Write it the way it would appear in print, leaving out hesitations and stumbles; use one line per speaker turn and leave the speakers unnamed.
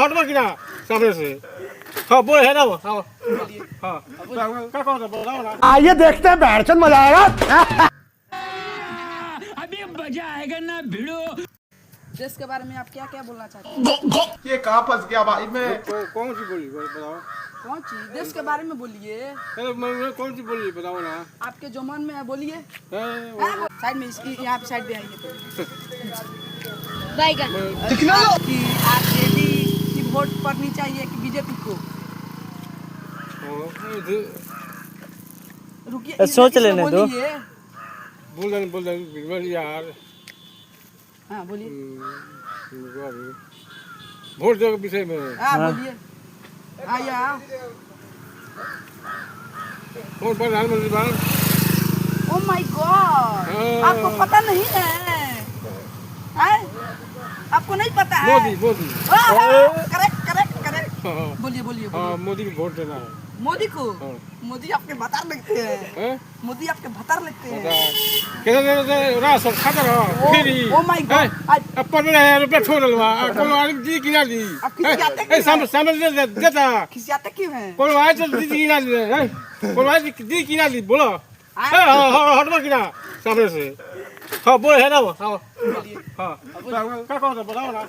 हट मत गिरा सामने से। हाँ बोल है ना वो हाँ हाँ क्या कौन सा बताओ ना।
आइए देखते हैं बैठचंद मजा आएगा।
अभी मजा आएगा ना भिड़ो।
देश के बारे में आप क्या क्या बोलना चाहते हैं?
ये कहाँ फंस गया भाई मैं।
कौन सी बोली बताओ।
कौन चीज देश के बारे में बोलिए।
अरे मैं कौन सी बोली बताओ ना।
आपके जो मन में है बोलिए।
हैं,
साइड में यहाँ पे साइड पे आइए तो।
बैगन
कि आप जेडी की वोट पड़नी चाहिए कि बीजेपी को? रुकिए
सोच लेने दो।
बोल दे यार।
हाँ बोलिए।
वोट के विषय में।
हाँ बोलिए। हाँ यहाँ
कौन प्रधानमंत्री बन।
ओह माय गॉड, आपको पता नहीं है? हैं? आपको नहीं पता है?
मोदी
करेक्ट
हाँ
बोलिए
हाँ मोदी को वोट देना है।
मोदी को?
हाँ।
मोदी आपके भतार लगते हैं।
हैं?
मोदी आपके भतार लगते हैं।
कितना रास खाता रहो फिर ही।
ओ माय गॉड,
अब 15,000 रुपया छोड़ लवा कौन आदमी दी किना दी।
अब खिसियाते क्यों हैं?
समझ देता
खिसियाते क्यों हैं?
कौन आए तो दी किना दी कौन आए दी किना दी बोलो। हट मत गिरा सामने से। हाँ बोल है ना वो हाँ हाँ क्या कौन सा बताओ ना।